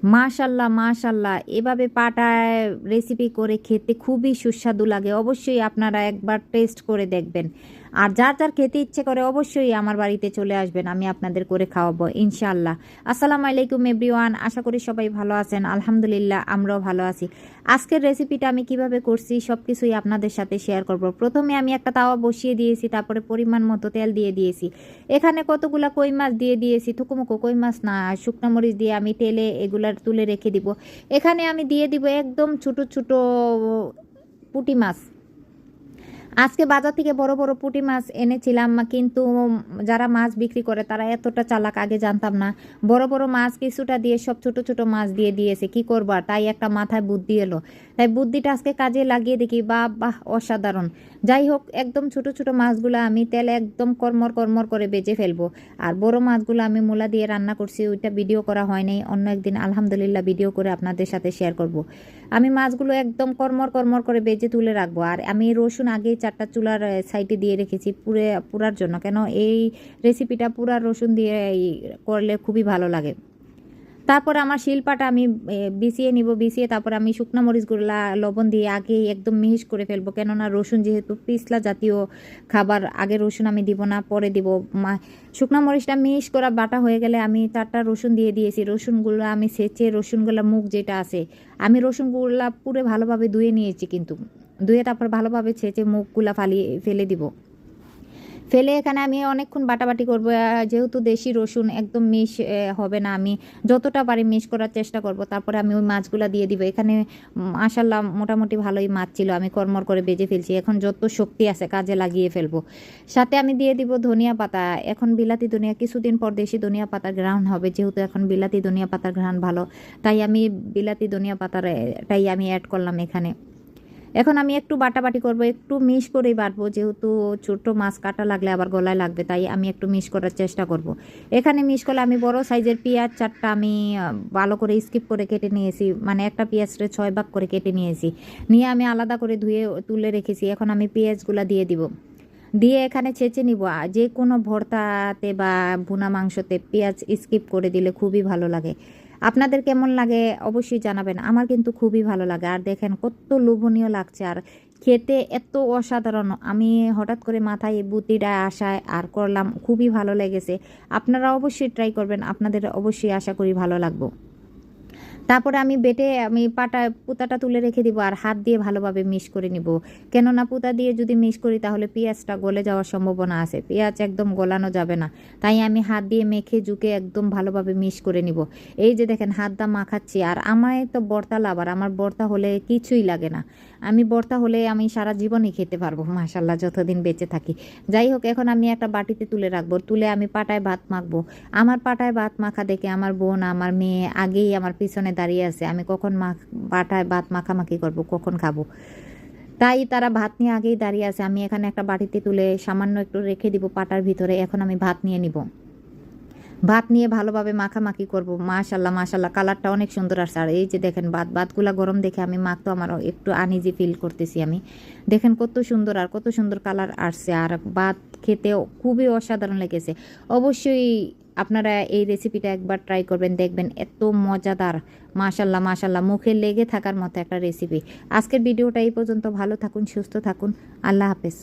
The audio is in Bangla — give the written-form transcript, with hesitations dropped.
মাশাল্লাহ মাশাল্লাহ, এভাবে পাটায় রেসিপি করে খেতে খুবই সুস্বাদু লাগে। অবশ্যই আপনারা একবার টেস্ট করে দেখবেন। আর যার যার খেতে ইচ্ছে করে অবশ্যই আমার বাড়িতে চলে আসবেন, আমি আপনাদের করে খাওয়াবো ইনশাআল্লাহ। আসসালামু আলাইকুম এভরিওয়ান, আশা করি সবাই ভালো আছেন। আলহামদুলিল্লাহ আমরাও ভালো আছি। আজকের রেসিপিটা আমি কিভাবে করছি সব কিছুই আপনাদের সাথে শেয়ার করব। প্রথমে আমি একটা তাওয়া বসিয়ে দিয়েছি, তারপরে পরিমাণ মতো তেল দিয়ে দিয়েছি। এখানে কতগুলা কই মাছ দিয়ে দিয়েছি, থুকুমুকু কই মাছ না, শুকনো মরিচ দিয়ে আমি তেলে এগুলার তুলে রেখে দিব। এখানে আমি দিয়ে দিব একদম ছোট ছোট পুঁটি মাছ। আজকে বাজার থেকে বড় বড় পুঁটি মাছ এনেছিলাম, কিন্তু যারা মাছ বিক্রি করে তারা এতটা চালাক, আগে জানতাম না। বড় বড় মাছ কিছুটা দিয়ে সব ছোট ছোট মাছ দিয়ে দিয়েছে, কি করবার, তাই একটা মাথায় বুদ্ধি এলো। তাই বুদ্ধিটা আজকে কাজে লাগিয়ে দেখি, বাহ বাহ অসাধারণ। যাই হোক, একদম ছোট ছোট মাছগুলো আমি তেলে একদম কর্মর কর্মর করে বেজে ফেলবো। আর বড় মাছগুলো আমি মূলা দিয়ে রান্না করছি, ওইটা ভিডিও করা হয় নাই, অন্য একদিন আলহামদুলিল্লাহ ভিডিও করে আপনাদের সাথে শেয়ার করব। আমি মাছগুলো একদম কর্মর কর্মর করে বেজে তুলে রাখবো। আর আমি রসুন আগেই 4টা চুলার সাইডে দিয়ে রেখেছি পুরার জন্য, কেন এই রেসিপিটা পুরা রসুন দিয়ে করলে খুবই ভালো লাগে। তারপরে আমার শিলপাটা আমি বিছিয়ে নিব, বিছিয়ে তারপরে আমি শুকনো মরিচগুলা লবণ দিয়ে আগেই একদম মিহিস করে ফেলবো, কেননা রসুন যেহেতু পিছলা জাতীয় খাবার, আগে রসুন আমি দিব না, পরে দিব। শুকনো মরিচটা মিহিস করা বাটা হয়ে গেলে আমি 4টা রসুন দিয়ে দিয়েছি। রসুনগুলো আমি ছেঁচে, রসুনগুলো মুখ যেটা আছে, আমি রসুনগুলা পুরো ভালোভাবে ধুয়ে নিয়েছি, কিন্তু ধুয়ে তারপর ভালোভাবে ছেঁচে মুখগুলা ফেলে দিব। ফেলে এখানে আমি অনেকক্ষণ বাটাবাটি করব। যেহেতু দেশি রসুন একদম মিশ হবে না, আমি যতটা পারি মিশ করার চেষ্টা করব। তারপরে আমি ওই মাছগুলো দিয়ে দিব। এখানে মাশাল্লাহ মোটামুটি ভালোই মাছ ছিল, আমি কর্মর করে বেজে ফেলছি। এখন যত শক্তি আছে কাজে লাগিয়ে ফেলবো। সাথে আমি দিয়ে দিব ধনিয়া পাতা। এখন বিলাতি ধনিয়া, কিছুদিন পর দেশি ধনিয়া পাতার ঘ্রাণ হবে, যেহেতু এখন বিলাতি ধনিয়া পাতার ঘ্রাণ ভালো, তাই আমি বিলাতি ধনিয়া পাতাটাই আমি অ্যাড করলাম এখানে। এখন আমি একটু বাটাবাটি করব, একটু মিশ করেই বাটবো, যেহেতু ছোটো মাছ কাটা লাগলে আবার গলায় লাগবে, তাই আমি একটু মিশ করার চেষ্টা করব। এখানে মিশ করলে আমি বড় সাইজের পেঁয়াজ 4টা আমি ভালো করে স্কিপ করে কেটে নিয়েছি, মানে একটা পেঁয়াজটা 6 ভাগ করে কেটে নিয়েছি, নিয়ে আমি আলাদা করে ধুয়ে তুলে রেখেছি। এখন আমি পেঁয়াজগুলো দিয়ে দিব, দিয়ে এখানে ছেঁচে নিব। যে কোনো ভর্তাতে বা ভুনা মাংসতে পেঁয়াজ স্কিপ করে দিলে খুবই ভালো লাগে। আপনাদের কেমন লাগে অবশ্যই জানাবেন, আমার কিন্তু খুবই ভালো লাগে। আর দেখেন কত লোভনীয় লাগছে, আর খেতে এত অসাধারণ। আমি হঠাৎ করে মাথায় এই বুদ্ধিটা আসায় আর করলাম, খুবই ভালো লেগেছে। আপনারা অবশ্যই ট্রাই করবেন, আপনাদের অবশ্যই আশা করি ভালো লাগবে। তারপরে আমি বেটে আমি পুতাটা তুলে রেখে দিব, আর হাত দিয়ে ভালোভাবে মিক্স করে নিব। কেননা পুতা দিয়ে যদি মিক্স করি তাহলে পেঁয়াজটা গলে যাওয়ার সম্ভাবনা আছে, পেঁয়াজ একদম গলানো যাবে না। তাই আমি হাত দিয়ে মেখে ঝুঁকে একদম ভালোভাবে মিক্স করে নিব। এই যে দেখেন হাত দা মাখাচ্ছি। আর আমার তো ভর্তা লাভার, আমার ভর্তা হলে কিছুই লাগে না। আমি ভর্তা হলে আমি সারা জীবনই খেতে পারবো মাশাল্লাহ, যতদিন বেঁচে থাকি। যাই হোক, এখন আমি একটা বাটিতে তুলে রাখবো, তুলে আমি পাটায় ভাত মাখবো। আমার পাটায় ভাত মাখা দেখে আমার বোন, আমার মেয়ে আগেই আমার পিছনে দাঁড়িয়ে আছে, আমি কখন পাটায় ভাত মাখামাখি করব, কখন খাবো। তাই তারা ভাত নিয়ে আগেই দাঁড়িয়ে আছে। আমি এখানে একটা বাটিতে তুলে সামান্য একটু রেখে দিব পাটার ভিতরে। এখন আমি ভাত নিয়ে নিব, ভাত নিয়ে ভালোভাবে মাখামাখি করব। মাশাল্লাহ মাশাল্লাহ, কালারটা অনেক সুন্দর আসছে। আর এই যে দেখেন ভাতগুলা গরম দেখে আমি মাখতো আমার একটু আনইজি ফিল করতেছি আমি। দেখেন কত সুন্দর, আর কত সুন্দর কালার আসছে, আর ভাত খেতেও খুবই অসাধারণ লেগেছে। অবশ্যই আপনারা এই রেসিপিটা একবার ট্রাই করবেন, দেখবেন এত মজাদার। মাশাল্লাহ মাশাল্লাহ, মুখে লেগে থাকার মতো একটা রেসিপি। আজকের ভিডিওটা এই পর্যন্ত, ভালো থাকুন, সুস্থ থাকুন, আল্লাহ হাফেজ।